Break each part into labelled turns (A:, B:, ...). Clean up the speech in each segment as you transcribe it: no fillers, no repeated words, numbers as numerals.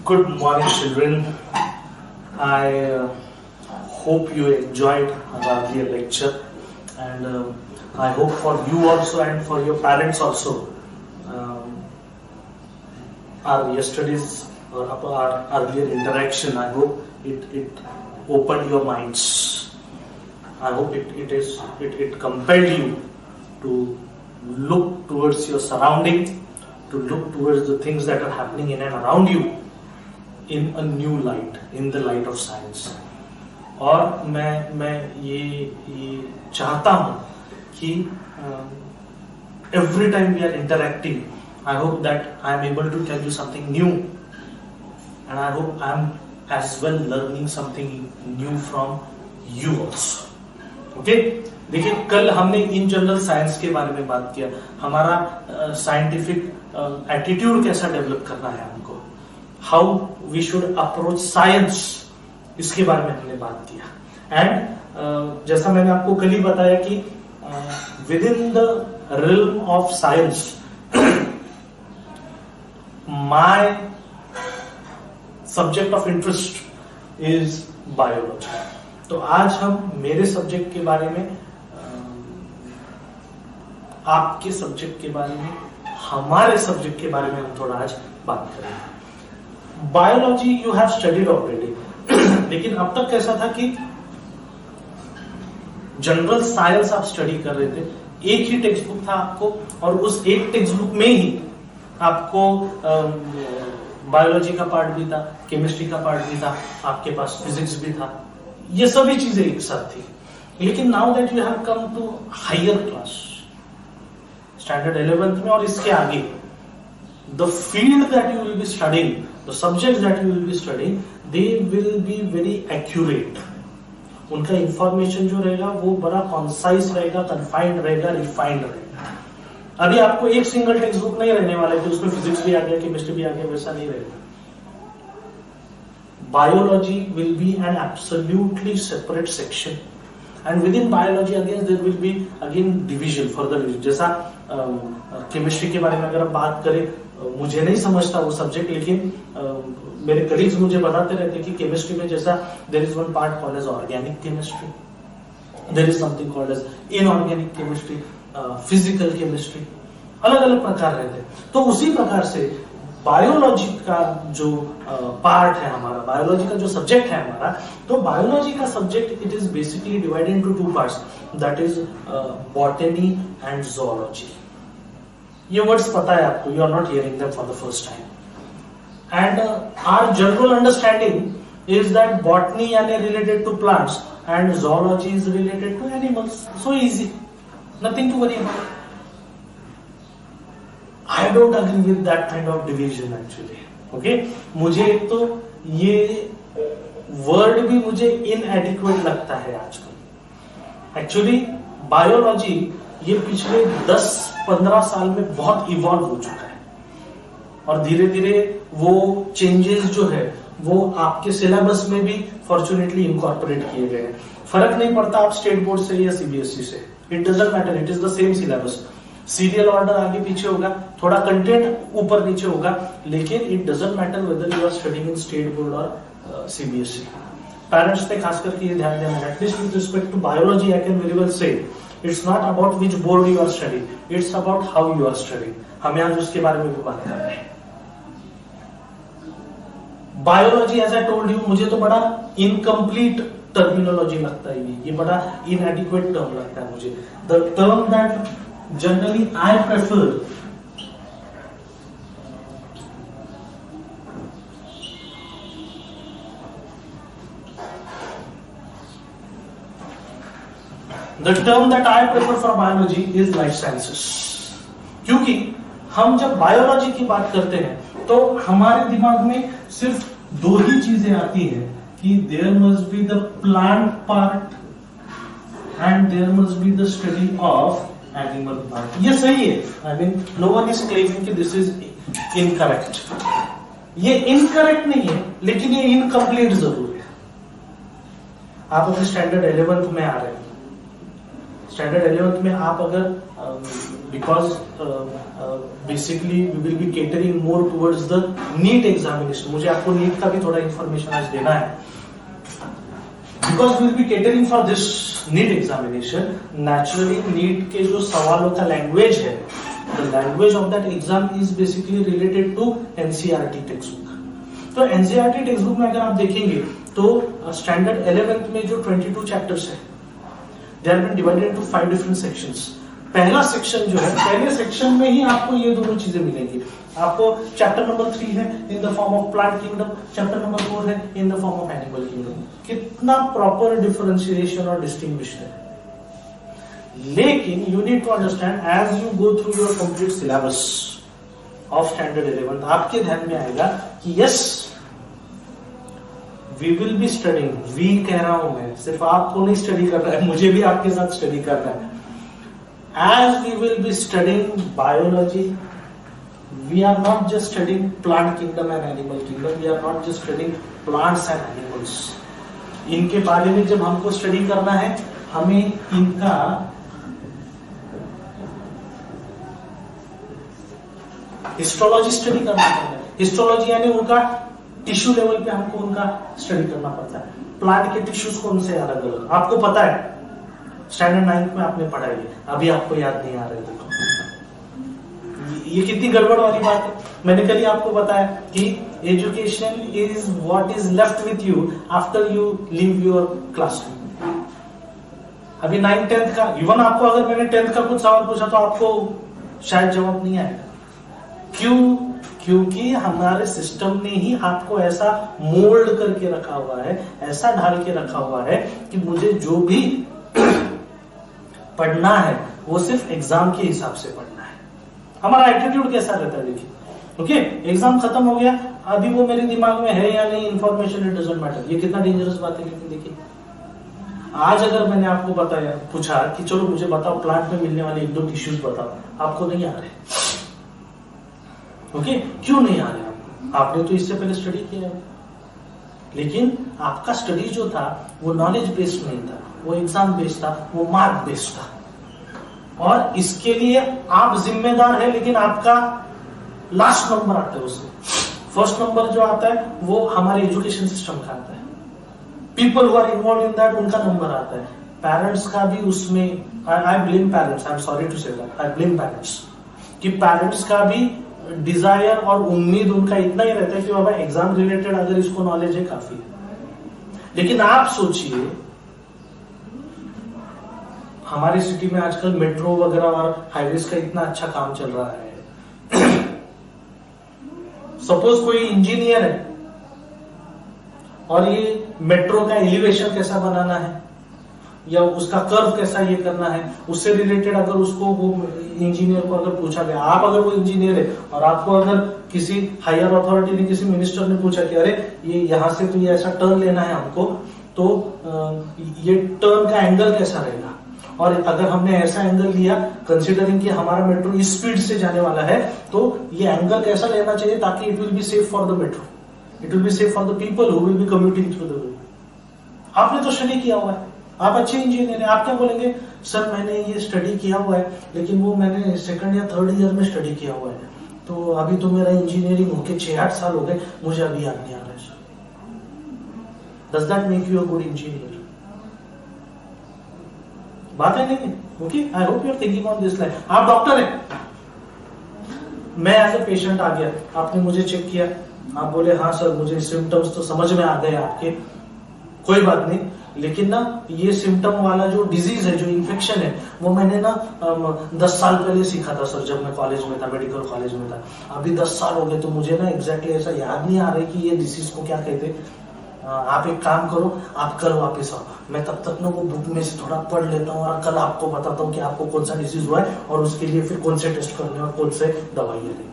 A: Good morning, children. I hope you enjoyed our earlier lecture, and I hope for you also and for your parents also. Our yesterday's or our earlier interaction, I hope it opened your minds. I hope it compelled you to look towards your surrounding, to look towards the things that are happening in and around you in a new light, in the light of science. और मैं ये चाहता हूँ कि every time we are interacting, I hope that I am able to tell you something new, and I hope I am as well learning something new from you also. Okay? देखिए, कल हमने in general science के बारे में बात किया, हमारा scientific attitude कैसा डेवलप करना है हमको, how we should approach science, इसके बारे में हमने बात किया. एंड जैसा मैंने आपको कल ही बताया कि with in the realm of science my subject of interest is biology. तो आज हम मेरे सब्जेक्ट के बारे में, आपके सब्जेक्ट के बारे में, हमारे सब्जेक्ट के बारे में हम थोड़ा आज बात करेंगे. Biology you have studied already, लेकिन अब तक कैसा था कि जनरल साइंस आप स्टडी कर रहे थे, एक ही टेक्स्ट बुक था आपको, और उस एक टेक्स्ट बुक में ही आपको बायोलॉजी का पार्ट भी था, केमिस्ट्री का पार्ट भी था, आपके पास फिजिक्स भी था, ये सभी चीजें एक साथ थी. लेकिन now that you have come to higher class, standard 11th में और इसके आगे, the field that you will be studying, the subjects that you will be studying, they will be very accurate. उनका इंफॉर्मेशन जो रहेगा वो बड़ा कॉन्साइज रहेगा, कन्फाइंड रहेगा, रिफाइंड रहेगा. अभी आपको एक सिंगल टेक्स्ट बुक नहीं रहने वाला है कि उसमें फिजिक्स भी आ गया, केमिस्ट्री भी आ गया, वैसा नहीं रहेगा. Biology will be an absolutely separate section, and within biology again there will be again division, further division. जैसा केमिस्ट्री के बारे में अगर हम बात करें, मुझे नहीं समझता वो सब्जेक्ट, लेकिन मेरे कलीग्स मुझे बताते रहते कि केमिस्ट्री में जैसा there is one part called as organic chemistry, there is something called as inorganic chemistry, physical chemistry, अलग अलग प्रकार रहते. तो उसी प्रकार से बायोलॉजी का जो पार्ट है हमारा, बायोलॉजी का जो सब्जेक्ट है हमारा, तो बायोलॉजी का subject it is basically divided into two parts, that is botany and zoology. ये वर्ड्स पता है आपको, you are not hearing them for the first time. And our general understanding is that botany यानी related to plants and zoology is related to animals. So easy, nothing to worry about. I don't agree with that kind of division actually. Okay? मुझे तो ये word भी मुझे inadequate लगता है आजकल. Actually biology ये पिछले 10-15 साल में बहुत इवॉल्व हो चुका है, और धीरे धीरे वो चेंजेस जो है वो आपके सिलेबस में भी फॉर्चुनेटली इनकॉर्पोरेट किए गए हैं. फर्क नहीं पड़ता आप स्टेट बोर्ड से या सीबीएसई से, it doesn't matter, it is the same syllabus. Serial order आगे पीछे होगा, थोड़ा कंटेंट ऊपर नीचे होगा, लेकिन it doesn't matter whether you are studying in state board और सीबीएसई. पेरेंट्स पे खास करके ये ध्यान देना, at least with respect to biology I can very well say it's not about which board you are studying, it's about how you are studying. हमें आज उसके बारे में भी बात करना है. Biology as I told you, मुझे तो बड़ा इनकम्प्लीट टर्मिनोलॉजी लगता है, ये बड़ा इनएडिक्वेट टर्म लगता है मुझे. The term that generally I prefer for biology is life sciences. क्योंकि हम जब बायोलॉजी की बात करते हैं तो हमारे दिमाग में सिर्फ दो ही चीजें आती हैं कि there must be the plant part and there must be the study of animal part. ये सही है, I mean no one is claiming कि दिस इज इनकरेक्ट. ये इनकरेक्ट नहीं है, लेकिन ये इनकम्प्लीट जरूर है. आप अगर स्टैंडर्ड 11th में आ रहे हैं, स्टैंडर्ड 11th में आप अगर because basically we will be catering more towards the NEET examination. मुझे आपको NEET का भी थोड़ा information आज देना है. Because we will be catering for this NEET examination. Naturally NEET के जो सवालों का language है, the language of that exam is basically related to NCERT textbook. तो NCERT textbook में अगर आप देखेंगे तो standard 11th में जो 22 chapters है, they have been divided into 5 different sections. पहला सेक्शन जो है, पहले सेक्शन में ही आपको ये दोनों चीजें मिलेंगी. आपको चैप्टर नंबर 3 है in the form of plant kingdom, chapter number 4 है in the form of animal kingdom. कितना प्रॉपर डिफरेंशिएशन और डिस्टिंग्विशन है. लेकिन you need to understand as you go through your complete syllabus of standard 11 आपके ध्यान में आएगा कि yes we will be studying. We कह रहा हूं मैं, सिर्फ आपको नहीं स्टडी कर रहा है, मुझे भी आपके साथ स्टडी करना है. As we will be studying biology, we are not just studying plant kingdom and animal kingdom. We are not just studying plants and animals. इनके बारे में जब हमको स्टडी करना है, हमें इनका हिस्टोलॉजी स्टडी करना पड़ता है. हिस्टोलॉजी यानी उनका टिश्यू लेवल पे हमको उनका स्टडी करना पड़ता है. प्लांट के टिश्यूज कौन से अलग अलग आपको पता है, स्टैंडर्ड 9 में आपने पढ़ा है, अभी आपको याद नहीं आ रहा है. देखो ये कितनी गड़बड़ वाली बात है. मैंने कल ही आपको बताया कि education is what is left with you after you leave your classroom. अभी 9th 10th का, इवन आपको अगर मैंने 10th का कुछ सवाल पूछा तो आपको शायद जवाब नहीं आएगा. क्यों? क्योंकि हमारे सिस्टम ने ही आपको ऐसा मोल्ड करके रखा हुआ है, ऐसा ढाल के रखा हुआ है कि मुझे जो भी पढ़ना है वो सिर्फ एग्जाम के हिसाब से पढ़ना है. हमारा एटीट्यूड कैसा रहता है देखिए. ओके, एग्जाम खत्म हो गया, अभी वो मेरे दिमाग में है या नहीं इंफॉर्मेशन, इट डजंट मैटर. ये कितना डेंजरस बात है. लेकिन देखिए आज अगर मैंने आपको बताया, पूछा कि चलो मुझे बताओ प्लांट में मिलने वाले 1-2 टिश्यूज बताओ, आपको नहीं आ रहे. ओके, क्यों नहीं आ रहे आपको? आपने तो इससे पहले स्टडी किया है, लेकिन आपका स्टडी जो था वो नॉलेज बेस्ड नहीं था, वो एग्जाम बेस्ड था, वो मार्क बेस्ड था. और इसके लिए आप जिम्मेदार है, लेकिन आपका लास्ट नंबर आता है उसमें. फर्स्ट नंबर जो आता है वो हमारे एजुकेशन सिस्टम का आता है. People who are involve in that, उनका नंबर आता है. पेरेंट्स का भी उसमें, I blame parents, I am sorry to say that, I blame parents, कि पेरेंट्स का भी डिजायर और उम्मीद उनका इतना ही रहता है कि बाबा एग्जाम रिलेटेड अगर इसको नॉलेज है काफी है. लेकिन आप सोचिए हमारी सिटी में आजकल मेट्रो वगैरह और हाईवेज का इतना अच्छा काम चल रहा है. सपोज कोई इंजीनियर है और ये मेट्रो का एलिवेशन कैसा बनाना है या उसका कर्व कैसा ये करना है, उससे रिलेटेड अगर उसको वो इंजीनियर को अगर पूछा गया, आप अगर वो इंजीनियर है और आपको अगर किसी हायर अथॉरिटी ने, किसी मिनिस्टर ने पूछा कि अरे ये यहां से तो ये ऐसा टर्न लेना है हमको, तो ये टर्न का एंगल कैसा रहेगा, और अगर हमने ऐसा एंगल लिया कंसिडरिंग कि हमारा मेट्रो इस स्पीड से जाने वाला है, तो ये एंगल कैसा लेना चाहिए ताकि it will be safe for the metro, it will be safe for the people who will be commuting through the road. आपने तो स्टडी किया हुआ है, आप अच्छे इंजीनियर हैं. आप क्या बोलेंगे, सर मैंने ये स्टडी किया हुआ है लेकिन वो मैंने 2nd या 3rd ईयर में स्टडी किया हुआ है, तो अभी तो मेरा इंजीनियरिंग होके 6-8 साल हो गए, मुझे अभी याद नहीं आ रहा है. Does that make you a good engineer? बात है नहीं. Okay, I hope you are thinking on this line. आप डॉक्टर हैं, मैं एज ए पेशेंट आ गया, आपने मुझे चेक किया, आप बोले हाँ सर मुझे सिम्टम्स तो समझ में आ गए आपके, कोई बात नहीं, लेकिन ना ये सिम्टम वाला जो डिजीज है, जो इन्फेक्शन है, वो मैंने ना 10 साल पहले सीखा था सर, जब मैं कॉलेज में था, मेडिकल कॉलेज में था. अभी 10 साल हो गए तो मुझे ना एग्जैक्टली ऐसा याद नहीं आ रहा कि ये डिसीज को क्या कहते. आप एक काम करो, आप कल वापस आओ, मैं तब तक ना वो बुक में से थोड़ा पढ़ लेता हूँ और कल आपको बताता हूँ कि आपको कौन सा डिसीज हुआ है और उसके लिए फिर कौन से टेस्ट करने और कौन से दवाइयाँ लेनी.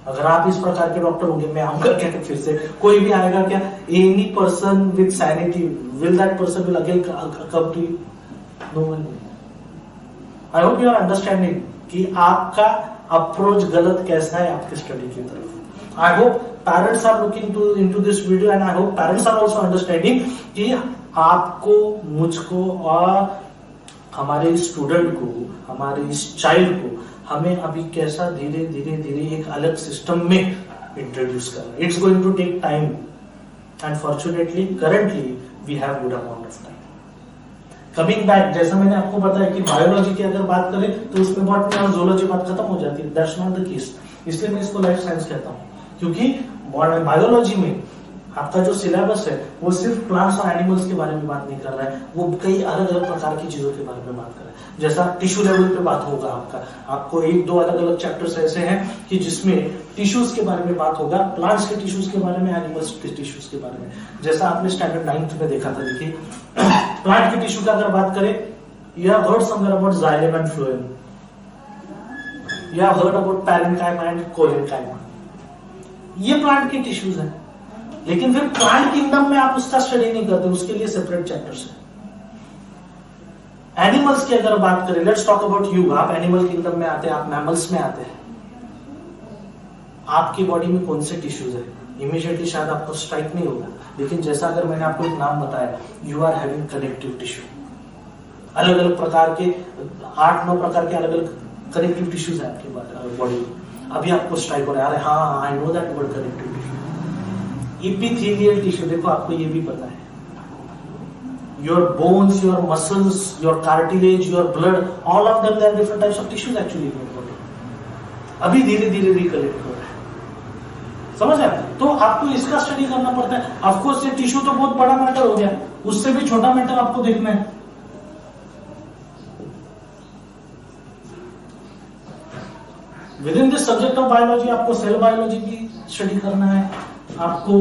A: अगर आप इस प्रकार के डॉक्टर होंगे, मैं आऊंगा क्या फिर से, कोई भी आएगा क्या, any person with sanity, will that person will again come to you? No one. I hope you are understanding कि आपका अप्रोच गलत कैसा है आपके स्टडी की तरफ. I hope parents are looking into this video and I hope parents are also understanding कि आपको, मुझको और हमारे स्टूडेंट को, हमारे इस चाइल्ड को हमें अभी कैसा धीरे धीरे धीरे एक अलग सिस्टम में इंट्रोड्यूस करना है। It's going to take time and fortunately currently we have good amount of time. Coming back, जैसा मैंने आपको बताया कि बायोलॉजी की अगर बात करें तो उसमें बॉटनी और जूलॉजी बात खत्म हो जाती है। दैट्स नॉट द केस, इसलिए मैं इसको लाइफ साइंस कहता हूँ, क्योंकि बायोलॉजी में आपका जो सिलेबस है वो सिर्फ प्लांट्स और एनिमल्स के बारे में बात नहीं कर रहा है, वो कई अलग अलग प्रकार की चीजों के बारे में बात कर रहा है। जैसा टिश्यू लेवल पे बात होगा आपको एक दो अलग अलग चैप्टर्स ऐसे हैं कि जिसमें टिश्यूज के बारे में बात होगा, प्लांट्स के टिश्यूज के बारे में, एनिमल्स के टिश्यूज के बारे में। जैसा आपने स्टैंडर्ड 9th में देखा था, देखिए प्लांट के टिश्यू का अगर बात करें, you have heard somewhere about xylem and phloem, you have heard about parenchyma and collenchyma, ये प्लांट के टिश्यूज हैं। लेकिन फिर प्लांट किंगडम में आप उसका स्टडी नहीं करते, उसके लिए सेपरेट चैप्टर्स है। एनिमल्स की अगर बात करें, लेट्स टॉक अबाउट यू, आप एनिमल किंगडम में आते हैं, आप मैमल्स में आते हैं, आपकी बॉडी में कौन से टिश्यूज है, इमीडिएटली शायद आपको स्ट्राइक नहीं होगा। लेकिन जैसा अगर मैंने आपको एक नाम बताया, you are having connective tissue, अलग अलग प्रकार के 8-9 प्रकार के अलग अलग कनेक्टिव टिश्यूज है आपकी बॉडी में। अभी आपको स्ट्राइक हो रहा है, अरे हाँ I know that word connective tissue. Epithelial tissue, देखो आपको ये भी पता है, your bones, your muscles, your cartilage, your blood, all of them, they are different types of tissues actually in your body. अभी धीरे धीरे रिकलेक्ट हो रहा है, समझ आया? तो आपको इसका स्टडी करना पड़ता है। ऑफ कोर्स ये टिश्यू तो बहुत बड़ा मैटर हो गया, उससे भी छोटा मैटर आपको देखना है। With in this subject of biology आपको सेल बायोलॉजी की स्टडी करना है, आपको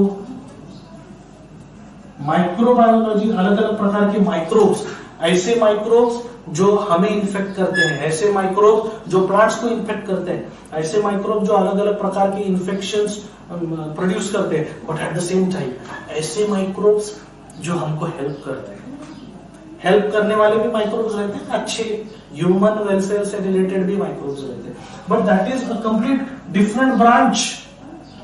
A: माइक्रोबायोलॉजी, अलग अलग प्रकार के माइक्रोब्स, ऐसे माइक्रोब्स जो हमें इन्फेक्ट करते हैं, ऐसे माइक्रोब्स जो प्लांट्स को इन्फेक्ट करते हैं, ऐसे माइक्रोब जो अलग अलग प्रकार के इन्फेक्शंस प्रोड्यूस करते हैं, but at the same time ऐसे माइक्रोब्स जो हमको हेल्प करते हैं। हेल्प करने वाले भी माइक्रोब्स रहते हैं, अच्छे ह्यूमन वेलफेयर से रिलेटेड भी माइक्रोब्स रहते हैं, but that is a complete different branch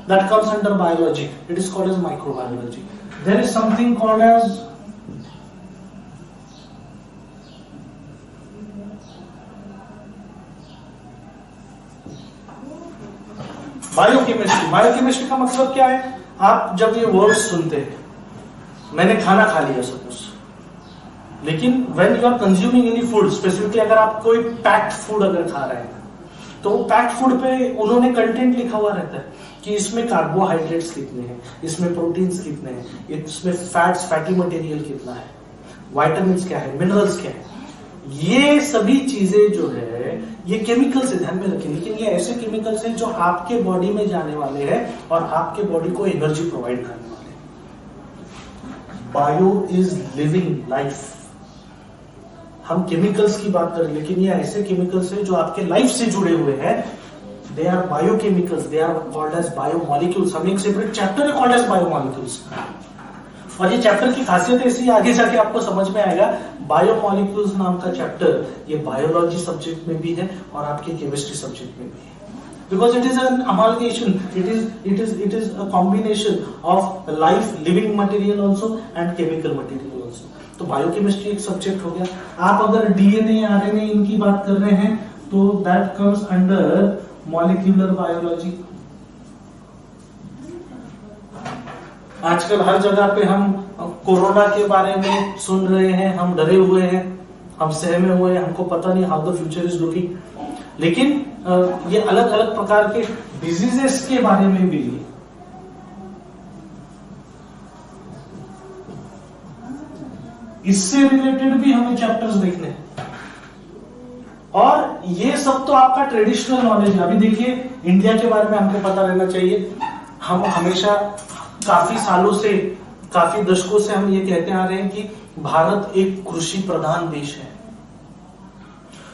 A: that comes under biology. It is called as microbiology. There is something called as biochemistry. Biochemistry का मतलब क्या है? आप जब ये वर्ड्स सुनते हैं, मैंने खाना खा लिया सपोज, लेकिन when you are consuming any food, specifically अगर आप कोई पैक्ड फूड अगर खा रहे हैं, तो पैक्ड फूड पे उन्होंने कंटेंट लिखा हुआ रहता है कि इसमें कार्बोहाइड्रेट्स कितने हैं, इसमें प्रोटीन्स कितने हैं, इसमें फैट्स, फैटी मटेरियल कितना है, विटामिन्स क्या है, मिनरल्स क्या है। ये सभी चीजें जो है ये केमिकल से, ध्यान में रखें, लेकिन ये ऐसे केमिकल्स हैं जो आपके बॉडी में जाने वाले हैं और आपके बॉडी को एनर्जी प्रोवाइड करने वाले हैं। Bio is living life. हम केमिकल्स की बात करें, लेकिन ये ऐसे केमिकल्स हैं जो आपके लाइफ से जुड़े हुए हैं। They are biochemicals, they are called as biomolecules. हमने एक सेपरेट चैप्टर है कॉल्ड एज बायोमॉलिक्यूल्स, और ये चैप्टर की खासियत ऐसी आगे जाके आपको समझ में आएगा। बायोमॉलिक्यूल्स नाम का चैप्टर ये बायोलॉजी सब्जेक्ट में भी है और आपके केमिस्ट्री सब्जेक्ट में भी है, because it is an amalgamation, it is a combination of life living material also and chemical material also. तो बायोकेमिस्ट्री एक सब्जेक्ट हो गया। आप अगर डीएनए, आरएनए इनकी बात कर रहे हैं तो that comes under molecular biology. आजकल हर जगह पे हम कोरोना के बारे में सुन रहे हैं, हम डरे हुए हैं, हम सहमे हुए हैं, हमको पता नहीं how the future is looking. लेकिन ये अलग अलग प्रकार के डिजीजेस के बारे में भी इससे रिलेटेड भी हमें चैप्टर्स देखने हैं। और ये सब तो आपका ट्रेडिशनल नॉलेज है। अभी देखिए इंडिया के बारे में हमको पता रहना चाहिए। हम हमेशा काफी सालों से, काफी दशकों से हम ये कहते आ रहे हैं कि भारत एक कृषि प्रधान देश है।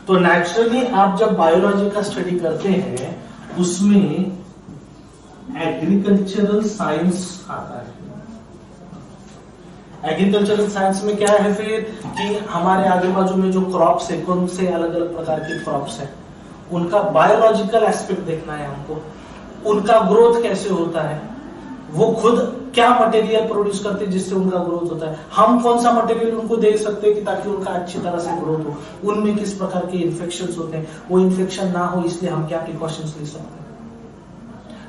A: तो नेचुरली आप जब बायोलॉजी का स्टडी करते हैं उसमें एग्रीकल्चरल साइंस आता है। एग्रीकल्चरल साइंस में क्या है फिर कि हमारे आजू बाजू में जो क्रॉप्स है, कौन से अलग अलग प्रकार के क्रॉप्स हैं, उनका बायोलॉजिकल एस्पेक्ट देखना है हमको, उनका ग्रोथ कैसे होता है, वो खुद क्या मटेरियल प्रोड्यूस करते हैं जिससे उनका ग्रोथ होता है, हम कौन सा मटेरियल उनको दे सकते हैं कि ताकि उनका अच्छी तरह से ग्रोथ हो, उनमें किस प्रकार के इन्फेक्शंस होते हैं, वो इन्फेक्शन ना हो इसलिए हम क्या प्रिकॉशंस ले सकते हैं।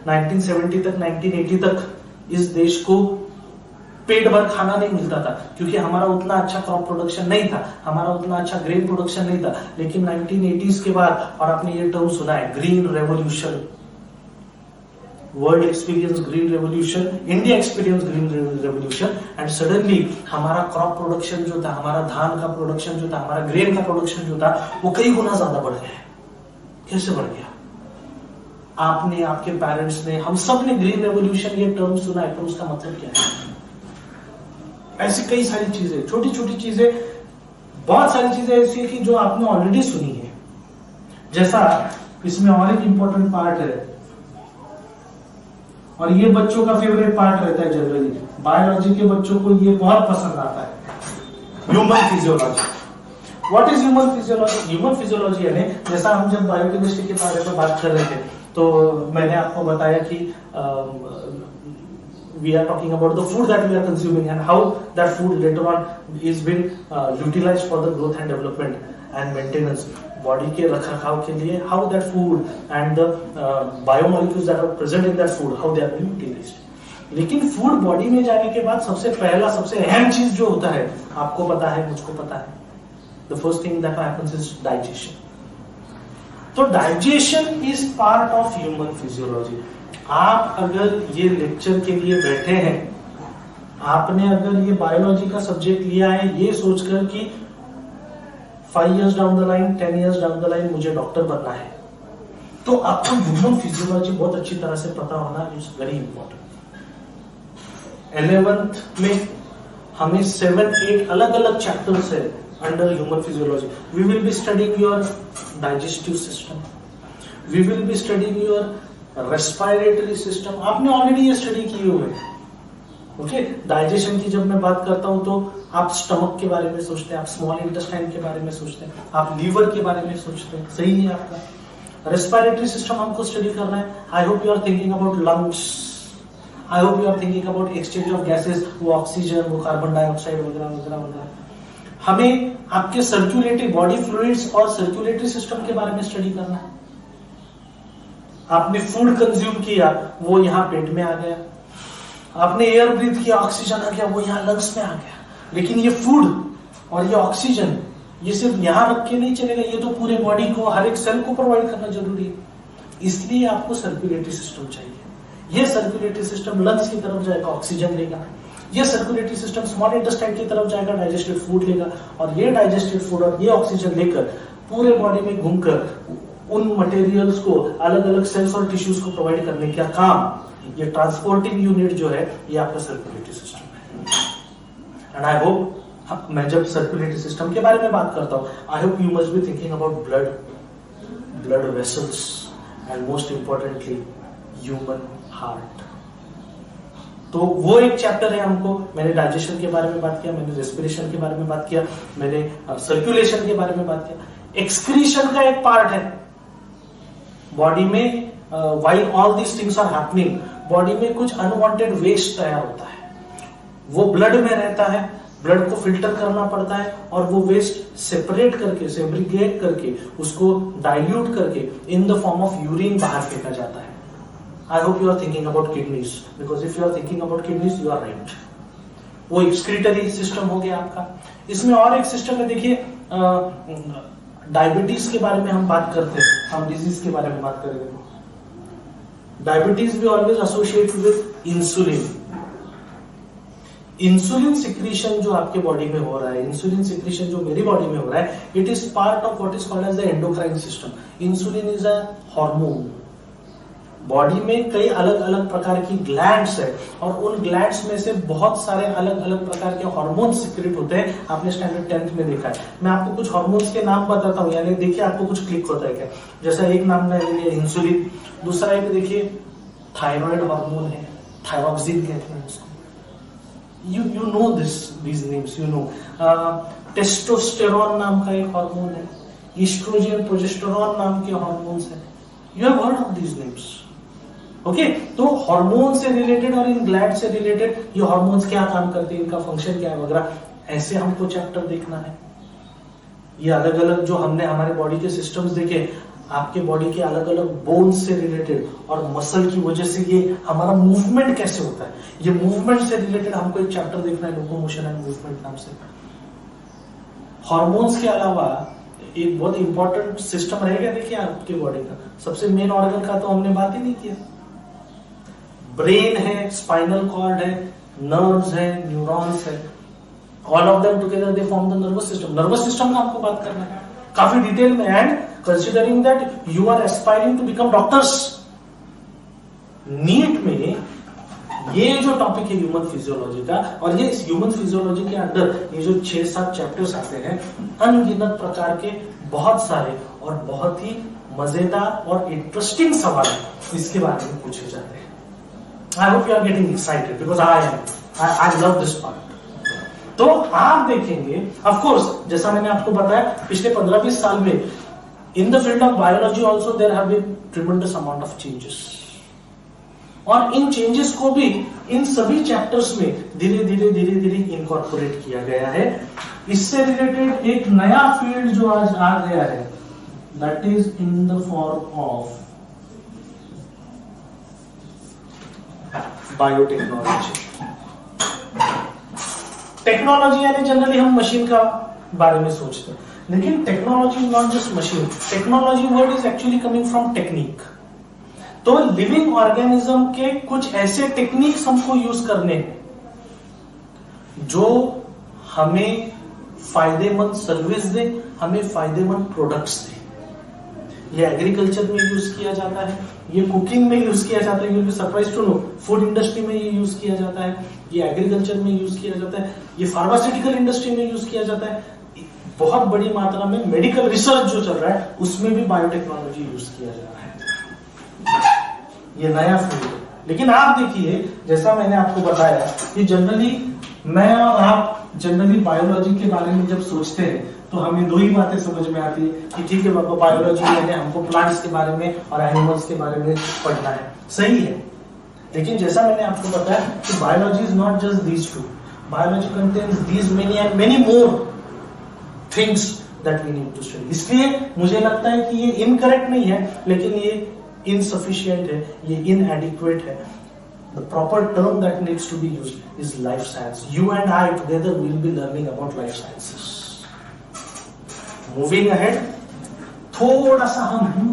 A: 1970 तक 1980 तक इस देश को पेट भर खाना नहीं मिलता था क्योंकि हमारा उतना अच्छा क्रॉप प्रोडक्शन नहीं था, हमारा उतना अच्छा ग्रेन प्रोडक्शन नहीं था। लेकिन 1980s के बाद, और आपने ये टर्म सुना है, green revolution, world experience green revolution, India experience green revolution, and suddenly हमारा क्रॉप प्रोडक्शन जो था, हमारा धान का प्रोडक्शन जो था, हमारा ग्रेन का प्रोडक्शन जो था, वो कई गुना ज्यादा बढ़ गया। कैसे बढ़ गया? आपने, आपके पेरेंट्स ने, हम सब ने ग्रीन रेवोल्यूशन ये टर्म सुना है, तो उसका मतलब क्या है? ऐसी कई सारी चीजें, छोटी छोटी चीजें, बहुत सारी चीजें ऐसी है कि जो आपने ऑलरेडी सुनी है। जैसा इसमें और एक इंपॉर्टेंट पार्ट है, और ये बच्चों का फेवरेट पार्ट रहता है जनरली, बायोलॉजी के बच्चों को ये बहुत पसंद आता है, human physiology. What is human physiology? Human physiology यानी, जैसा हम जब बायोकेमिस्ट्री के बारे में बात कर रहे थे तो मैंने आपको बताया कि we are talking about the food that we are consuming and how that food later on is been utilized for the growth and development and maintenance body के रखरखाव के लिए, how that food and the biomolecules that are present in that food, how they are being utilized. लेकिन food body में जाने के बाद सबसे पहला, सबसे अहम चीज जो होता है, आपको पता है, मुझको पता है, the first thing that happens is digestion. तो digestion is part of human physiology. आप अगर ये लेक्चर के लिए बैठे हैं, आपने अगर ये बायोलॉजी का सब्जेक्ट लिया है ये सोचकर कि 5 years down the line, 10 years down the line मुझे डॉक्टर बनना है, तो आपको ह्यूमन फिजियोलॉजी बहुत अच्छी तरह से पता होना इज वेरी इंपॉर्टेंट। 11th में हमें 7-8 अलग अलग चैप्टर्स है under human physiology. We will be studying your digestive system, we will be studying your respiratory system, आपने ऑलरेडी ये स्टडी की हुई है। ओके, डाइजेशन की जब मैं बात करता हूं तो आप स्टमक के बारे में सोचते हैं, आप स्मॉल इंटेस्टाइन के बारे में सोचते हैं, आप लीवर के बारे में सोचते हैं, सही है आपका। रेस्पिरेटरी सिस्टम हमको स्टडी करना है। I hope you are thinking about lungs, I hope you are thinking about exchange of gases, वो ऑक्सीजन, वो कार्बन डाइऑक्साइड वगैरह वगैरह वगैरह। हमें आपके सर्कुलेटरी बॉडी फ्लूइड्स और सर्कुलेटरी सिस्टम के बारे में स्टडी करना है। आपने फूड कंज्यूम किया, वो यहाँ पेट में आ गया, आपने एयर ब्रीथ किया, ऑक्सीजन आ गया, वो यहाँ लंग्स में आ गया। लेकिन ये फूड और ये ऑक्सीजन ये सिर्फ यहाँ रख के नहीं चलेगा, ये तो पूरे बॉडी को, हर एक सेल को प्रोवाइड करना जरूरी है। इसलिए आपको सर्कुलेटरी सिस्टम चाहिए। ये सर्कुलेटरी सिस्टम लंग्स की तरफ जाएगा, ऑक्सीजन लेगा, ये सर्कुलेटरी सिस्टम स्मॉल इंटेस्टाइन की तरफ जाएगा, डाइजेस्टेड फूड लेगा, और ये डाइजेस्टेड फूड और ये ऑक्सीजन लेकर पूरे बॉडी में घूमकर उन मटेरियल्स को, अलग अलग सेल्स और टिश्यूज को प्रोवाइड करने का काम, ये ट्रांसपोर्टिंग यूनिट जो है, ये आपका सर्कुलेटरी सिस्टम है। एंड आई होप, मैं जब सर्कुलेटरी सिस्टम के बारे में बात करता हूं, आई hope you must be thinking about blood vessels, and most importantly human heart. तो वो एक चैप्टर है हमको। मैंने डाइजेशन के बारे में बात किया, मैंने रेस्पिरेशन के बारे में बात किया, मैंने सर्कुलेशन के बारे में बात किया। एक्सक्रीशन का एक पार्ट है बॉडी में, while all these things are happening, body में कुछ अनवांटेड वेस्ट तैयार होता है, वो ब्लड में रहता है, ब्लड को फिल्टर करना पड़ता है, और वो वेस्ट सेपरेट करके, सेग्रीगेट करके, उसको डाइल्यूट करके in the form of urine बाहर फेंका जाता है। I hope you are thinking about kidneys, because if you are thinking about kidneys you are right. वो एक्सक्रीटरी सिस्टम हो गया आपका। इसमें और एक सिस्टम है, देखिए डायबिटीज के बारे में हम बात करते हैं, हम डिजीज के बारे में बात करेंगे। Diabetes we always associate with insulin. Insulin secretion जो आपके बॉडी में हो रहा है, इंसुलिन सिक्रीशन जो मेरी बॉडी में हो रहा है, it is part of what is called as the endocrine system. Insulin is a hormone. Body में कई अलग अलग प्रकार की ग्लैंड्स है, और उन ग्लैंड्स में से बहुत सारे अलग अलग प्रकार के हार्मोन्स सिक्रेट होते हैं। आपने स्टैंडर्ड 10th में देखा है। मैं आपको कुछ हार्मोन्स के नाम बताता हूँ, यानी देखिए आपको कुछ क्लिक होता है क्या। जैसा एक नाम है इंसुलिन, दूसरा एक देखिए थायराइड हार्मोन है, थायरॉक्सिन कहते हैं उसको। You know these names, you know. Testosterone नाम का एक हार्मोन है, ईस्ट्रोजन, प्रोजेस्टेरोन नाम के हार्मोन्स है। You have heard of these names. Okay, तो हार्मोन से रिलेटेड और इन ग्लैंड से रिलेटेड ये हार्मोन्स क्या काम करते हैं, इनका फंक्शन क्या है वगैरह, ऐसे हमको चैप्टर देखना है। ये अलग अलग जो हमने हमारे बॉडी के सिस्टम्स देखे, आपके बॉडी के अलग अलग बोन्स से रिलेटेड और मसल की वजह से ये हमारा मूवमेंट कैसे होता है, ये मूवमेंट से रिलेटेड हमको एक चैप्टर देखना है, लोकोमोशन एंड मूवमेंट नाम से। हार्मोन्स के अलावा एक बहुत इंपॉर्टेंट सिस्टम रहेगा देखिए आपके बॉडी का, सबसे मेन ऑर्गन का तो हमने बात ही नहीं किया। ब्रेन है, स्पाइनल कॉर्ड है, नर्व्स है, न्यूरॉन्स है, all of them together they form the nervous system. Nervous system का हमको बात करना है काफी डिटेल में, and considering that you are aspiring to become doctors, NEET में ये जो टॉपिक है ह्यूमन फिजियोलॉजी का, और ये ह्यूमन फिजियोलॉजी के अंदर ये जो 6-7 चैप्टर्स आते हैं, अनगिनत प्रकार के बहुत सारे और बहुत ही मजेदार और इंटरेस्टिंग सवाल इसके बारे में पूछे जाते हैं। I hope you are getting excited because I love this part. तो आप देखेंगे, ऑफ कोर्स जैसा मैंने आपको बताया, पिछले 15-20 साल में in the field of biology also there have been tremendous amount of changes, और इन चेंजेस को भी इन सभी चैप्टर्स में धीरे धीरे इनकॉर्पोरेट किया गया है। इससे रिलेटेड एक नया फील्ड जो आज आ गया है, that is in the form of biotechnology. Technology यानी जनरली हम मशीन का बारे में सोचते हैं, लेकिन technology not just machine, technology word is actually coming from technique. तो लिविंग ऑर्गेनिज्म के कुछ ऐसे टेक्निक्स हमको यूज करने जो हमें फायदेमंद सर्विस दे, हमें फायदेमंद प्रोडक्ट्स दे। ये एग्रीकल्चर में यूज किया जाता है, ये कुकिंग में यूज किया जाता है, you will be surprised to know food industry में ये यूज किया जाता है, ये एग्रीकल्चर में यूज किया जाता है, ये फार्मास्यूटिकल इंडस्ट्री में यूज किया जाता है, बहुत बड़ी मात्रा में मेडिकल रिसर्च जो चल रहा है उसमें भी बायोटेक्नोलॉजी यूज किया जा रहा है। ये नया फील्ड है, लेकिन आप देखिए जैसा मैंने आपको बताया कि जनरली मैं और आप जनरली बायोलॉजी के बारे में जब सोचते हैं तो हमें दो ही बातें समझ में आती है कि ठीक है बाबा, बायोलॉजी यानी हमको प्लांट्स के बारे में और एनिमल्स के बारे में पढ़ना है, सही है। लेकिन जैसा मैंने आपको बताया कि biology is not just these two, biology contains these many and many more things that we need to study. इसलिए मुझे लगता है कि ये इनकरेक्ट नहीं है, लेकिन ये insufficient है, ये inadequate है। The proper term that needs to be used is life science. You and I together will be learning about life sciences. Moving ahead, थोड़ा सा हम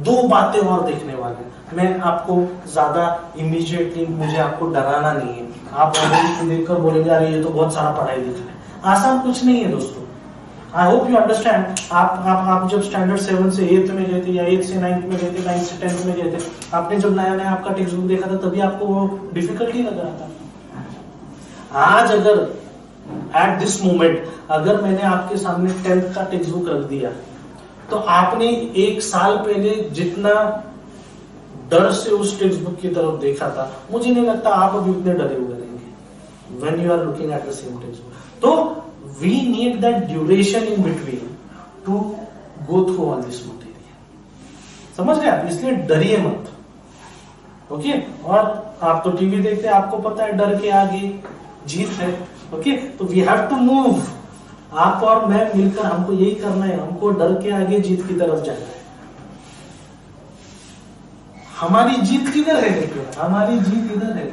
A: दो बातें और देखने वाले हैं। मैं आपको ज्यादा इमीडिएटली, मुझे आपको डराना नहीं है। आप ऑलरेडी देखकर बोलेंगे अरे ये तो बहुत सारा पढ़ाई लिख रहे हैं। आसान कुछ नहीं है दोस्तों। आई होप यू अंडरस्टैंड। आप जब स्टैंडर्ड 7 से 8th में गए थे या 8th से 9th में गए थे, 9th से 10th में गए थे, आपने जब नया नया आपका टेक्स्ट बुक देखा था तभी आपको वो डिफिकल्टी लग रहा था। आज अगर एट दिस मोमेंट अगर मैंने आपके सामने 10th का टेक्स्ट बुक रख दिया तो आपने एक साल पहले जितना डर से उस टेक्स्ट बुक की तरफ देखा था, मुझे नहीं लगता आप अभी उतने डरे हुए रहेंगे when you are looking at the same text book. तो we need that duration in between to go through all this material. समझ गए आप? इसलिए डरिए मत, ओके? और आप तो टीवी देखते हैं, आपको पता है डर के आगे जीत है, ओके? तो we have to move। आप और मैं मिलकर हमको यही करना है, हमको डर के आगे जीत की तरफ जाना है। हमारी जीत किधर है? लेकिन हमारी जीत इधर है।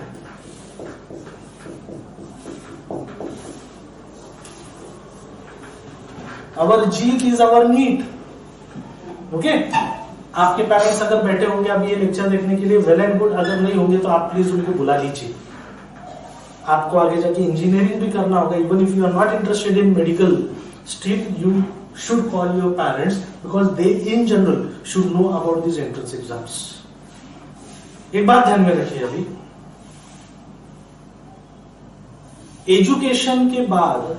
A: अवर जीत इज अवर नीड, ओके? आपके पेरेंट्स अगर बैठे होंगे अब ये लेक्चर देखने के लिए, वेल एंड गुड। अगर नहीं होंगे तो आप प्लीज उनको बुला लीजिए। आपको आगे जाके इंजीनियरिंग भी करना होगा, even if you are not interested in medical stream, you should call your parents because they in general should know about this entrance exams. एक बात ध्यान में रखिए, अभी एजुकेशन के बाद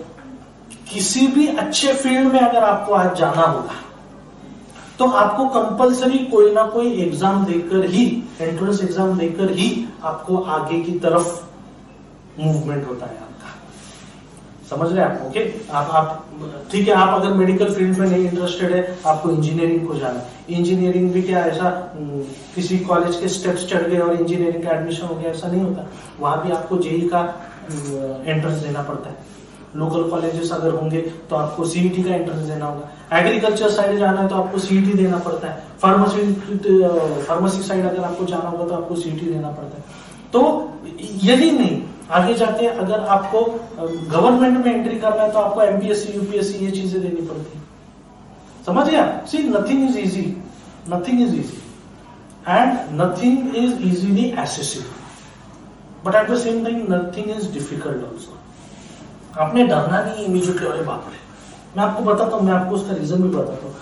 A: किसी भी अच्छे फील्ड में अगर आपको आज जाना होगा तो आपको कंपलसरी कोई ना कोई एग्जाम देकर ही, एंट्रेंस एग्जाम देकर ही आपको आगे की तरफ मूवमेंट होता है आपका। समझ रहे हैं आप? ओके, आप ठीक है, आप अगर मेडिकल फील्ड में नहीं इंटरेस्टेड है, आपको इंजीनियरिंग को जाना, इंजीनियरिंग भी क्या ऐसा किसी कॉलेज के स्टेप्स चढ़ गए और इंजीनियरिंग का एडमिशन हो गया, ऐसा नहीं होता। वहां भी आपको जेई का एंट्रेंस देना पड़ता है। लोकल कॉलेजेस अगर होंगे तो आपको सीईटी का एंट्रेंस देना होगा। एग्रीकल्चर साइड जाना है तो आपको सीईटी देना पड़ता है। फार्मेसी साइड अगर आपको जाना होगा तो आपको सीईटी देना पड़ता है। तो यदि नहीं, आगे जाके अगर आपको गवर्नमेंट में एंट्री करना है तो आपको एमपीएससी यूपीएससी ये चीजें देनी पड़ती है। समझ गया? See, nothing is easy, nothing is easy and nothing is easily accessible, but at the same time nothing is difficult also. आपने डरना नहीं इमीडिएटली, अरे बाप रे। मैं आपको बताता हूँ, मैं आपको उसका रीजन भी बताता हूँ।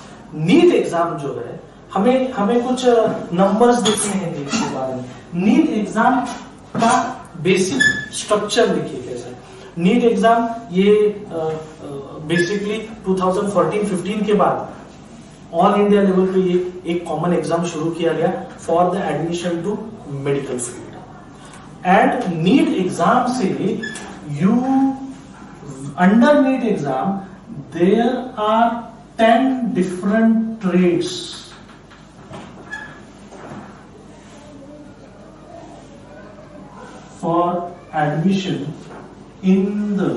A: नीट एग्जाम जो है, हमें कुछ नंबर्स देखने हैं नीट के बारे में। नीट एग्जाम का बेसिक स्ट्रक्चर देखिए कैसे। नीट एग्जाम ये बेसिकली 2014-15 के बाद ऑल इंडिया लेवल पे ये एक कॉमन एग्जाम शुरू किया गया for the admission to medical field. And NEET exam से you under NEET exam there are 10 different trades for admission in the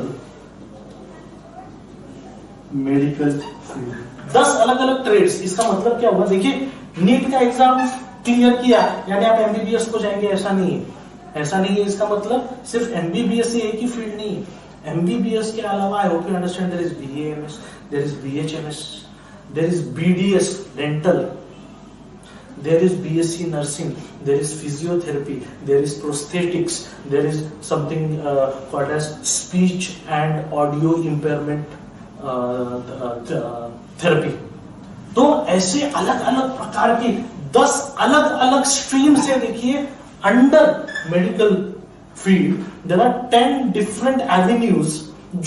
A: medical field। 10 अलग अलग ट्रेड्स। इसका मतलब क्या हुआ? देखिए, नीट का एग्जाम क्लियर किया यानी आप एमबीबीएस को जाएंगे, ऐसा नहीं है, ऐसा नहीं है। इसका मतलब सिर्फ एमबीबीएस से एक ही फील्ड नहीं है। एमबीबीएस के अलावा I hope you understand there is BAMS, there is BHMS, there is BDS dental, there is BSc nursing, there is physiotherapy, there is prosthetics, there is something called as speech and audio impairment therapy। तो ऐसे अलग अलग प्रकार की 10 अलग अलग stream से देखिए under medical field there are 10 different avenues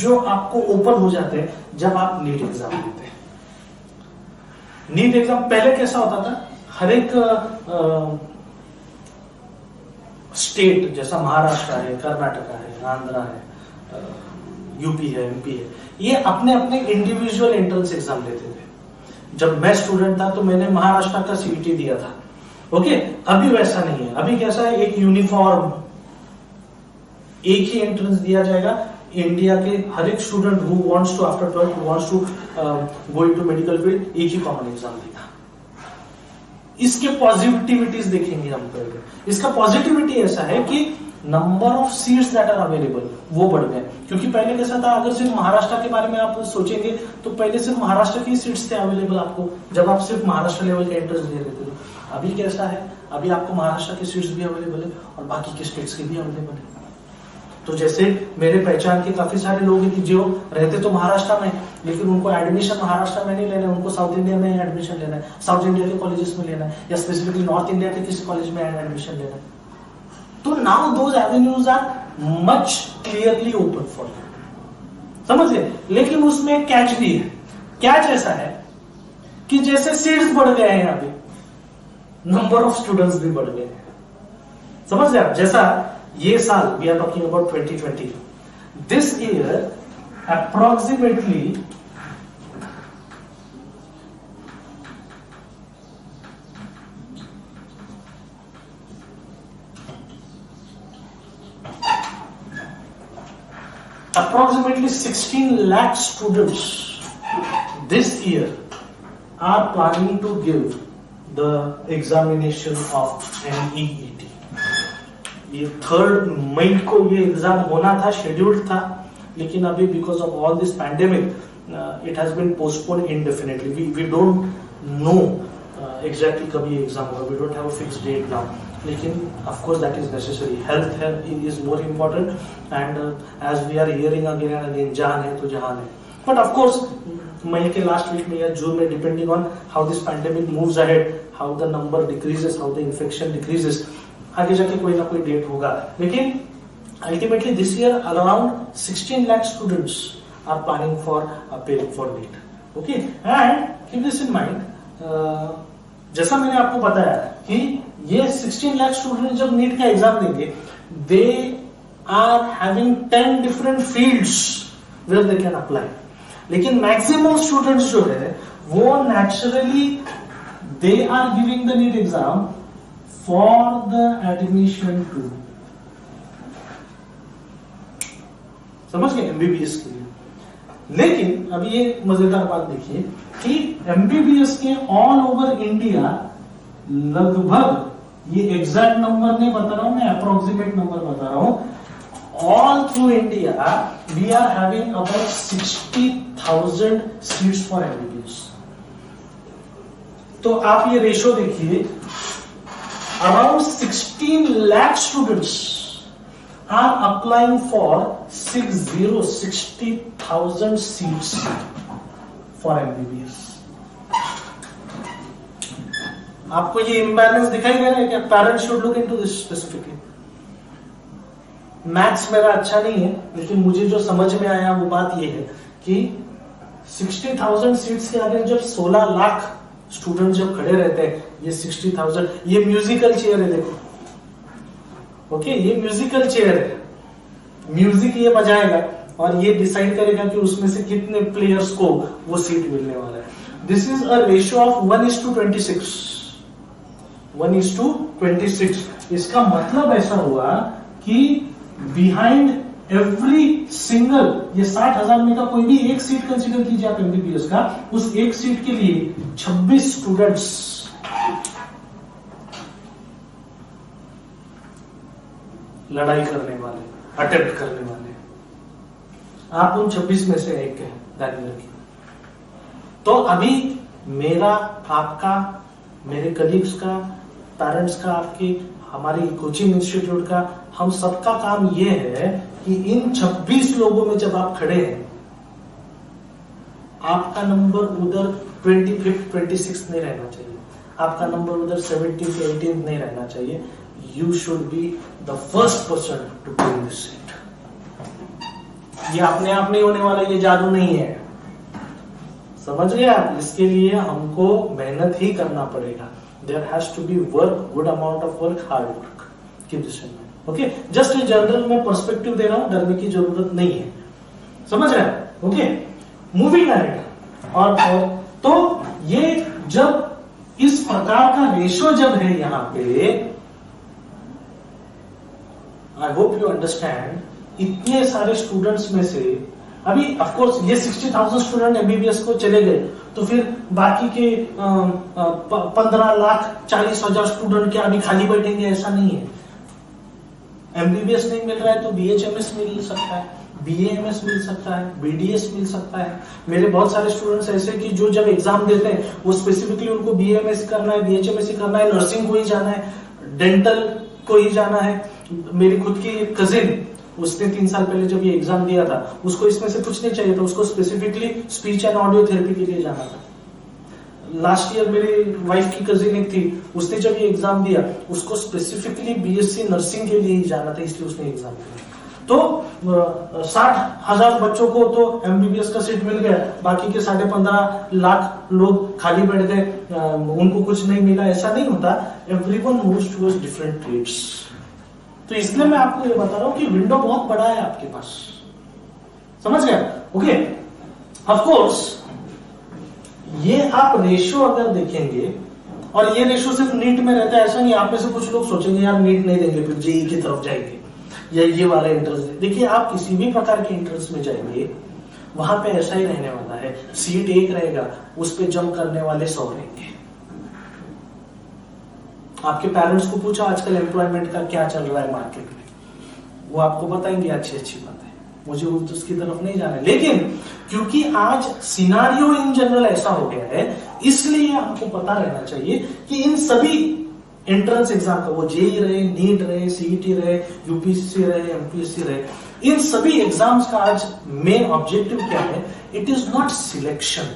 A: जो आपको ओपन हो जाते हैं जब आप नीट एग्जाम देते हैं। नीट एग्जाम पहले कैसा होता था? हर एक स्टेट, जैसा महाराष्ट्र है, कर्नाटका है, आंध्रा है, यूपी है, एमपी है, ये अपने अपने इंडिविजुअल एंट्रेंस एग्जाम देते थे। जब मैं स्टूडेंट था तो मैंने महाराष्ट्र का सीईटी दिया था। ओके, अभी वैसा नहीं है। अभी कैसा है? एक यूनिफॉर्म एक ही एंट्रेंस दिया जाएगा। इंडिया के हर एक student who wants to after 12 who wants to go into medical field एक ही कॉमन एग्जाम देगा। इसके पॉजिटिविटीज देखेंगे हम पहले। इसका पॉजिटिविटी ऐसा है कि number of seats that are available वो बढ़ गए। क्योंकि पहले कैसा था, अगर सिर्फ महाराष्ट्र के बारे में आप सोचेंगे तो पहले सिर्फ महाराष्ट्र की सीट्स थे अवेलेबल आपको, जब आप सिर्फ महाराष्ट्र लेवल के एंट्रेंस दे रहे थे। अभी कैसा है? अभी आपको महाराष्ट्र की सीट्स भी अवेलेबल है और बाकी के स्टेट्स की भी अवेलेबल है। तो जैसे मेरे पहचान के काफी सारे लोग हैं जो रहते तो महाराष्ट्र में, लेकिन उनको एडमिशन महाराष्ट्र में नहीं लेना है, उनको साउथ इंडिया में एडमिशन लेना है, साउथ इंडिया के कॉलेजेस में लेना है, या स्पेसिफिकली नॉर्थ इंडिया के किसी कॉलेज में एडमिशन लेना है। तो now those avenues are much clearly open for you. समझ गए? लेकिन उसमें कैच भी है। कैच ऐसा है कि जैसे सीट्स बढ़ गए हैं, अभी नंबर ऑफ स्टूडेंट्स भी बढ़ गए हैं। समझ गए आप? जैसा ये साल we are talking about 2020, this year approximately approximately 16 lakh students this year are planning to give the examination of NEET। ये 3 मई को ये एग्जाम होना था, शेड्यूल्ड था, लेकिन अभी because of all this pandemic it has been postpone indefinitely. We don't know exactly कब ये एग्जाम होगा, we don't have a fixed date now, लेकिन of course that is necessary. Health is more important and as we are hearing again and again, जान है तो जहान है। But of course मई के लास्ट वीक में या जून में, depending on how this pandemic moves ahead, how the number decreases, how the infection decreases, आगे जाके कोई ना कोई डेट होगा। लेकिन ultimately this year around 16 lakh students are planning for appearing for NEET। okay, and keep this in mind, जैसा मैंने आपको बताया कि ये 16 lakh स्टूडेंट जब नीट का एग्जाम देंगे, they are having 10 different fields where they can apply. लेकिन मैक्सिमम स्टूडेंट्स जो है वो naturally they are giving the NEET exam for the admission to, समझ गए, एमबीबीएस के लिए। लेकिन अब ये मजेदार बात देखिए कि एमबीबीएस के ऑल ओवर इंडिया लगभग, ये एग्जैक्ट नंबर नहीं बता रहा हूं मैं, अप्रोक्सीमेट नंबर बता रहा हूं, all through India we are having about 60,000 seats for MBBS. तो आप ये रेशो देखिए, around 16 lakh students are applying for 60,000 seats for MBBS. आपको ये इम्बैलेंस दिखाई दे रहा है क्या? Parents should look into this specifically. Maths मेरा अच्छा नहीं है, लेकिन मुझे जो समझ में आया वो बात ये है कि 60,000 सीट्स के आगे जब 16 लाख स्टूडेंट जब खड़े रहते हैं, ये 60,000, ये म्यूजिकल चेयर है, देखो ओके, ये म्यूजिकल चेयर है, म्यूजिक ये बजाएगा और ये डिसाइड करेगा कि उसमें से कितने प्लेयर्स को वो सीट मिलने वाला है। This is a ratio of 1:26, 1:26। इसका मतलब ऐसा हुआ कि बिहाइंड एवरी सिंगल, ये 60,000 में का कोई भी एक सीट कंसीडर कीजिए आप एमबीबीएस का, उस एक सीट के लिए 26 स्टूडेंट्स लड़ाई करने वाले, अटेम्प्ट करने वाले, आप उन 26 में से एक हैं, ध्यान रखिए। तो अभी मेरा, आपका, मेरे कलीग्स का, पेरेंट्स का, आपके, हमारी कोचिंग इंस्टीट्यूट का, हम सबका काम यह है कि इन 26 लोगों में जब आप खड़े हैं, आपका नंबर उधर 25th 26th नहीं रहना चाहिए, आपका नंबर उधर 17th 18th नहीं रहना चाहिए। You should be the first person to bring this seat. ये अपने आप नहीं होने वाला, ये जादू नहीं है, समझ गए आप? इसके लिए हमको मेहनत ही करना पड़ेगा। There has to be work, good amount of work, hard work. Keep this in mind. Okay? Just in general मैं पर्सपेक्टिव दे रहा हूं, डरने की जरूरत नहीं है, समझ रहे हैं? Okay, moving ahead. और तो ये जब इस प्रकार का रेशो जब है यहाँ पे, आई होप यू अंडरस्टैंड, इतने सारे स्टूडेंट्स में से अभी ऑफ कोर्स ये 60,000 स्टूडेंट एमबीबीएस को चले गए, तो फिर बाकी के 15,40,000 स्टूडेंट क्या अभी खाली बैठेंगे? ऐसा नहीं है। एमबीबीएस नहीं मिल रहा है तो बीएचएमएस मिल सकता है, बीएएमएस मिल सकता है, बीडीएस मिल सकता है। मेरे बहुत सारे स्टूडेंट्स ऐसे कि जो जब एग्जाम देते हैं वो स्पेसिफिकली उनको बीएएमएस करना है, बीएचएमएस ही करना है, नर्सिंग को ही जाना है, डेंटल को ही जाना है। मेरी खुद की एक कजिन, उसने 3 साल पहले जब ये एग्जाम दिया था, उसको इसमें से कुछ नहीं चाहिए था, उसको specifically speech and audio therapy के लिए जाना था। लास्ट ईयर मेरी वाइफ की कजिन एक थी, उसने जब ये एग्जाम दिया, उसको स्पेसिफिकली बीएससी नर्सिंग के लिए ही जाना था, इसलिए उसने एग्जाम दिया। तो 60,000 बच्चों को तो एमबीबीएस का सीट मिल गया, बाकी के 15.5 लाख लोग खाली बैठ गए, उनको कुछ नहीं मिला, ऐसा नहीं होता। Everyone moves towards different trades. तो इसलिए मैं आपको ये बता रहा हूं कि विंडो बहुत बड़ा है आपके पास, समझ गए? ओके, ऑफ कोर्स ये आप रेशियो अगर देखेंगे, और ये रेशियो सिर्फ नीट में रहता है ऐसा नहीं। आप में से कुछ लोग सोचेंगे यार नीट नहीं देंगे फिर जेई की तरफ जाएंगे या ये वाला एंट्रेंस। देखिए, आप किसी भी प्रकार के एंट्रेंस में जाएंगे वहां पे ऐसा ही रहने वाला है, सीट एक रहेगा, उस पे जंप करने वाले 100 रहेंगे। आपके पेरेंट्स को पूछा आजकल एम्प्लॉयमेंट का क्या चल रहा है मार्केट में, वो आपको बताएंगे अच्छी बात है, मुझे उसकी तरफ नहीं जाना है। लेकिन क्योंकि आज सिनारियो इन जनरल ऐसा हो गया है, इसलिए आपको पता रहना चाहिए कि इन सभी एंट्रेंस एग्जाम का, वो जेई रहे, नीट रहे, सीईटी रहे, यूपीएससी रहे, एमपीएससी रहे, इन सभी एग्जाम्स का आज मेन ऑब्जेक्टिव क्या है? It is not selection.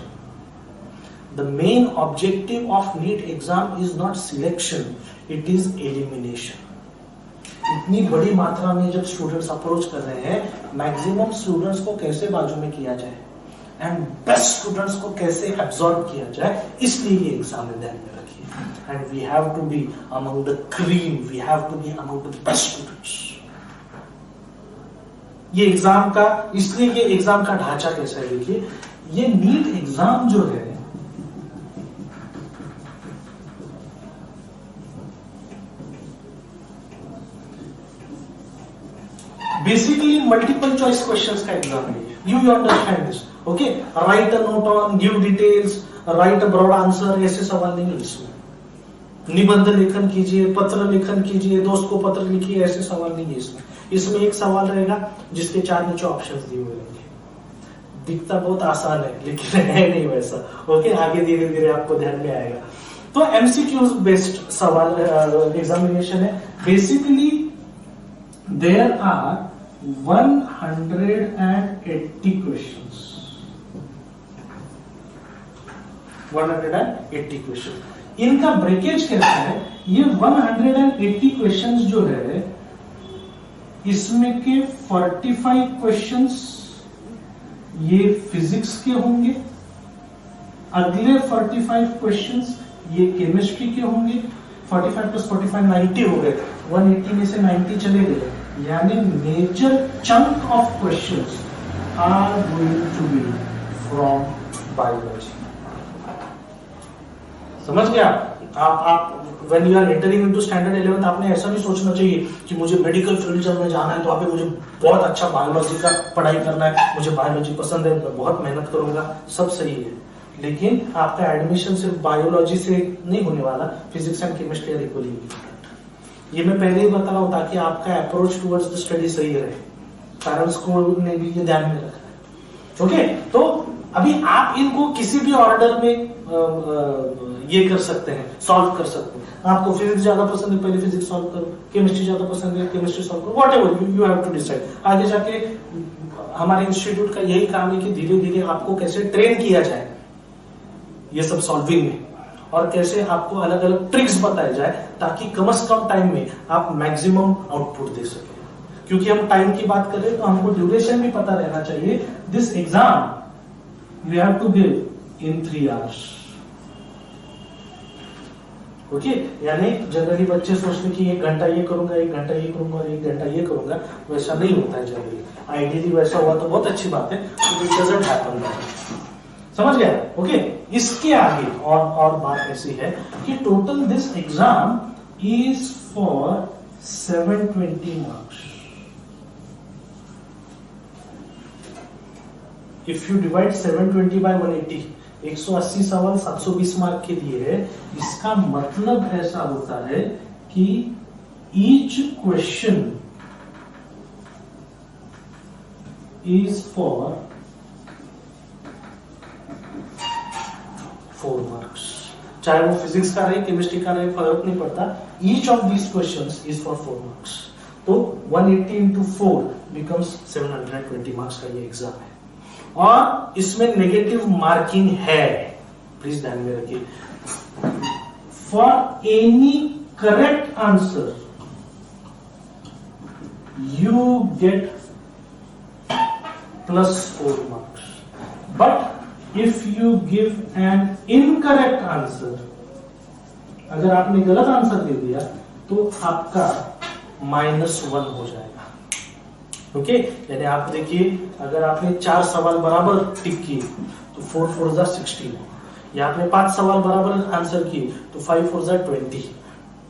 A: The main objective of NEET exam is not selection, it is elimination. इतनी बड़ी मात्रा में जब स्टूडेंट्स अप्रोच कर रहे हैं, मैक्सिमम स्टूडेंट्स को कैसे बाजू में किया जाए एंड बेस्ट स्टूडेंट्स को कैसे एब्सॉर्ब किया जाए, इसलिए ये एग्जाम में ध्यान में रखिए। And we have to be among the cream, we have to be among the best students. ये एग्जाम का, इसलिए ये एग्जाम का ढांचा कैसा है देखिए, ये नीट एग्जाम जो है बेसिकली मल्टीपल चॉइस क्वेश्चंस का एग्जाम है. You understand this. Okay, write a note on, give details, write a broad answer, ऐसे सवाल नहीं है इसमें. निबंध लेखन कीजिए, पत्र लेखन कीजिए, दोस्त को पत्र लिखिए, ऐसे सवाल नहीं है इसमें. इसमें एक सवाल रहेगा जिसके 4 नीचे ऑप्शंस दिए हुए रहेंगे. दिखता बहुत आसान है लेकिन है नहीं वैसा. ओके, आगे धीरे धीरे आपको ध्यान में आएगा. तो एमसीक्यूज बेस्ड सवाल एग्जामिनेशन है. Basically there are 180 questions. 180 question. इनका ब्रेकेज कैसा है, ये 180 क्वेश्चंस जो है इसमें के 45 क्वेश्चंस ये फिजिक्स के होंगे, अगले 45 क्वेश्चंस ये केमिस्ट्री के होंगे. 45 प्लस 45 90 हो गए. 180 में से 90 चले गए, यानी major chunk of questions are going to be from biology. समझ गया आप when you are entering into standard 11th, आपने ऐसा नहीं सोचना चाहिए कि मुझे मेडिकल फील्ड में जाना है तो वहां पे मुझे बहुत अच्छा बायोलॉजी का पढ़ाई करना है, मुझे बायोलॉजी पसंद है, मैं बहुत मेहनत करूंगा. सब सही है, लेकिन आपका एडमिशन सिर्फ बायोलॉजी से नहीं होने वाला. Physics and chemistry are equally important. ये मैं पहले ही बता रहा हूं ताकि आपका अप्रोच टुवर्ड्स द स्टडी सही रहे. पेरेंट्स को ने भी ये ध्यान में रखना है. ओके, तो अभी आप इनको किसी भी ऑर्डर में ये कर सकते हैं, सॉल्व कर सकते हैं. आपको फिजिक्स ज्यादा पसंद है, पहले फिजिक्स सॉल्व करो. केमिस्ट्री ज्यादा पसंद है, केमिस्ट्री सॉल्व करो. Whatever you have to decide. आगे जाके हमारे इंस्टीट्यूट का यही काम है कि धीरे धीरे आपको कैसे ट्रेन किया जाए ये सब सॉल्विंग में, और कैसे आपको अलग अलग ट्रिक्स बताए जाए ताकि कम से कम टाइम में आप मैक्सिमम आउटपुट दे सके. क्योंकि हम टाइम की बात करें तो हमको ड्यूरेशन भी पता रहना चाहिए. This exam you have to give in 3 hours. Okay, यानी जनरली बच्चे सोचते कि 1 घंटा ये करूंगा, 1 घंटा ये करूंगा और 1 घंटा ये करूंगा. वैसा नहीं होता है जनरली. आइडियली वैसा हुआ तो बहुत अच्छी बात है, इट डजंट हैपन. समझ गया. ओके, इसके आगे और बात ऐसी है कि total this exam is for 720 marks. If you divide 720 by 180, 180 सवाल 720 मार्क के लिए है. इसका मतलब ऐसा होता है कि each question is for 4 marks. चाहे वो फिजिक्स का रहे, केमिस्ट्री का रहे, फर्क नहीं पड़ता. Each of these questions is for 4 marks. तो 180 इंटू 4 बिकम्स 720 मार्क्स का ये एग्जाम है. और इसमें नेगेटिव मार्किंग है, प्लीज ध्यान में रखिए. For any correct answer you get +4 marks. But if you give an incorrect answer, अगर आपने गलत आंसर दे दिया तो आपका -1 हो जाएगा. ओके, यानी आप देखिए, अगर आपने 4 सवाल बराबर टिक किए तो 4 4 जा 16, या आपने 5 सवाल बराबर आंसर किए तो 5 4 जा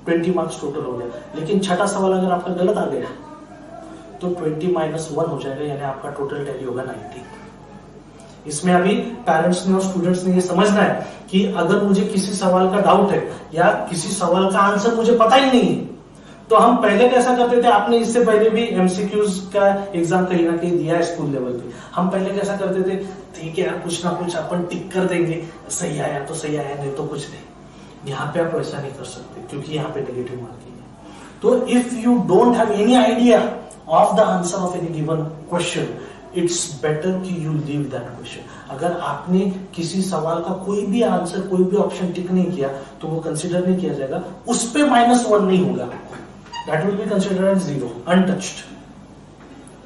A: 20 मार्क्स टोटल हो गया. लेकिन छठा सवाल अगर आपका गलत आ गया तो 20 -1 हो जाएगा, यानी आपका टोटल टैली होगा 90. इसमें अभी पेरेंट्स ने और स्टूडेंट्स ने ये समझना है कि अगर मुझे किसी सवाल का डाउट है या किसी सवाल का आंसर मुझे पता ही नहीं है, तो हम पहले कैसा करते थे. आपने इससे पहले भी एमसीक्यूज का एग्जाम कहीं ना कहीं दिया है स्कूल लेवल पे. हम पहले कैसा करते थे, ठीक है यार कुछ ना कुछ अपन टिक कर देंगे, सही आया तो सही आया, नहीं तो कुछ नहीं. यहाँ पे आप वैसा नहीं कर सकते क्योंकि यहाँ पे नेगेटिव मार्किंग है. तो if you don't have any idea of the answer of any given question, it's better कि यू लीव दैट क्वेश्चन. अगर आपने किसी सवाल का कोई भी आंसर, कोई भी ऑप्शन टिक नहीं किया तो वो कंसिडर नहीं किया जाएगा. उस पे -1 नहीं होगा. That will be considered as 0, untouched.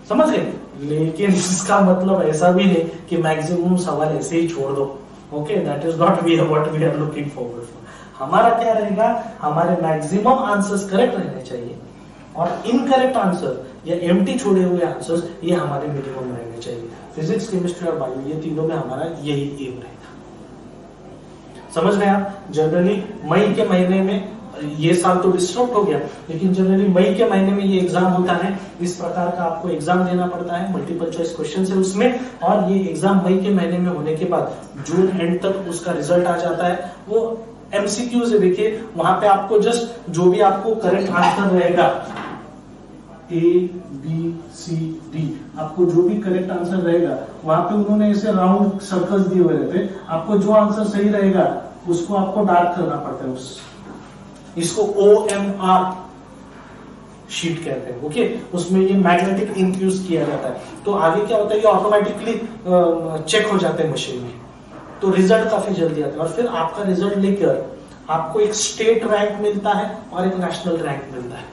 A: समझ गए. लेकिन इसका मतलब ऐसा भी नहीं कि मैक्सिमम सवाल ऐसे ही छोड़ दो. Okay, that is not what we are looking forward for. हमारा क्या रहेगा, हमारे मैक्सिमम आंसर्स करेक्ट रहने चाहिए और इनकरेक्ट आंसर या एम्प्टी छोड़े हुए आंसर्स ये हमारे मिनिमम रहने चाहिए। फिजिक्स, केमिस्ट्री और बायो ये तीनों में हमारा यही एम रहेगा। समझ रहे हैं आप? जनरली मई के महीने में, ये साल तो डिस्टर्ब हो गया, लेकिन जनरली मई के महीने में ये एग्जाम होता है। इस प्रकार का आपको एग्जाम देना पड़ता है, मल्टीपल चॉइस क्वेश्चन है उसमें, और ये एग्जाम मई के महीने में होने के बाद जून एंड तक उसका रिजल्ट आ जाता है। वो एमसीक्यू से देखिए, वहां पे आपको जस्ट जो भी आपको करेक्ट आंसर रहेगा A, B, C, D, आपको जो भी करेक्ट आंसर रहेगा वहां पे उन्होंने ऐसे राउंड सर्कल्स दिए हुए रहते हैं। आपको जो आंसर सही रहेगा उसको आपको डार्क करना पड़ता है। इसको OMR शीट कहते हैं। ओके, उसमें ये मैग्नेटिक इंक यूज किया जाता है। तो आगे क्या होता है, ये ऑटोमेटिकली चेक हो जाते हैं मशीन में, तो रिजल्ट काफी जल्दी आता है। और फिर आपका रिजल्ट लेकर आपको एक स्टेट रैंक मिलता है और एक नेशनल रैंक मिलता है,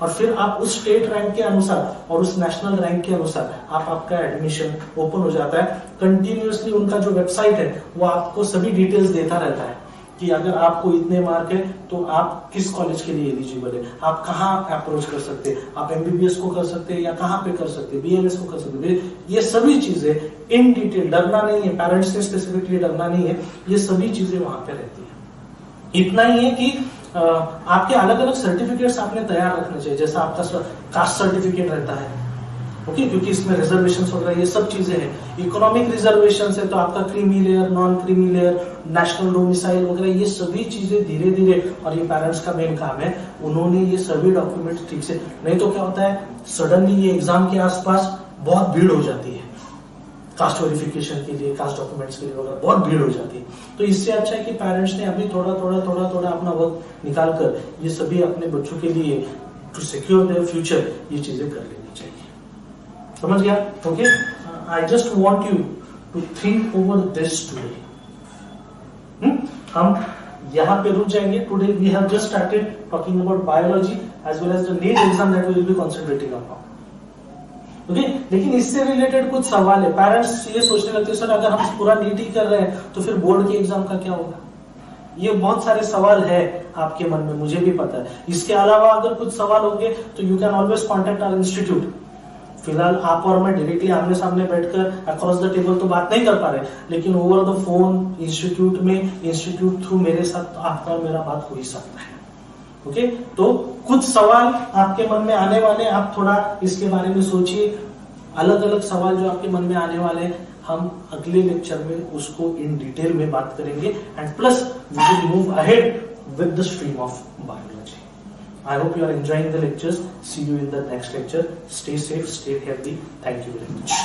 A: और फिर आप उस स्टेट रैंक के अनुसार और उस नेशनल रैंक के अनुसार आपका एडमिशन ओपन हो जाता है। कंटिन्यूअसली उनका जो वेबसाइट है वो आपको सभी डिटेल्स देता रहता है कि अगर आपको इतने मार्क है तो आप किस कॉलेज के लिए एलिजिबल है, आप कहाँ अप्रोच कर सकते हैं, आप MBBS को कर सकते हैं या कहाँ पे कर सकते हैं, BMS को कर सकते हैं। ये सभी चीजें इन डिटेल, डरना नहीं है, पेरेंट्स से स्पेसिफिकली डरना नहीं है, ये सभी चीजें वहां पे रहती है। इतना ही है कि आपके अलग अलग सर्टिफिकेट्स आपने तैयार रखने चाहिए, जैसा आपका कास्ट सर्टिफिकेट रहता है, ओके, क्योंकि इसमें रिजर्वेशन वगैरह ये सब चीजें हैं। इकोनॉमिक रिजर्वेशन है तो आपका creamy layer, non creamy layer, national domicile वगैरह ये सभी चीजें धीरे धीरे, और ये पेरेंट्स का मेन काम है, उन्होंने ये सभी डॉक्यूमेंट्स ठीक से, नहीं तो क्या होता है सडनली ये एग्जाम के आसपास बहुत भीड़ हो जाती है, कास्ट वेरिफिकेशन के लिए, कास्ट डॉक्यूमेंट्स के लिए वगैरह बहुत भीड़ हो जाती है। तो इससे अच्छा है कि पेरेंट्स ने अभी थोड़ा थोड़ा अपना वक्त निकाल कर ये सभी अपने बच्चों के लिए, टू सिक्योर देयर फ्यूचर, ये चीजें कर लेनी चाहिए। समझ गया? Okay, I just want you to think over this today. हम यहाँ पे रुक जाएंगे। Today we have just started talking about biology as well as the NEET exam that we will be concentrating upon. Okay, लेकिन इससे related कुछ सवाल है। पेरेंट्स ये सोचने लगते हैं सर अगर हम पूरा नीट ही कर रहे हैं तो फिर बोर्ड के एग्जाम का क्या होगा। ये बहुत सारे सवाल है आपके मन में, मुझे भी पता है। इसके अलावा अगर कुछ सवाल होंगे तो you can always contact our institute. फिलहाल आप और मैं डायरेक्टली आमने सामने बैठकर अक्रॉस द टेबल तो बात नहीं कर पा रहे, लेकिन ओवर द फोन इंस्टीट्यूट में, इंस्टीट्यूट थ्रू मेरे साथ आपका मेरा बात हो ही सकता है। ओके, तो कुछ सवाल आपके मन में आने वाले, आप थोड़ा इसके बारे में सोचिए। अलग अलग सवाल जो आपके मन में आने वाले हैं, हम अगले लेक्चर में उसको इन डिटेल में बात करेंगे, and plus we will move ahead with the stream of biology. I hope you are enjoying the lectures. See you in the next lecture. Stay safe, stay healthy. Thank you very much.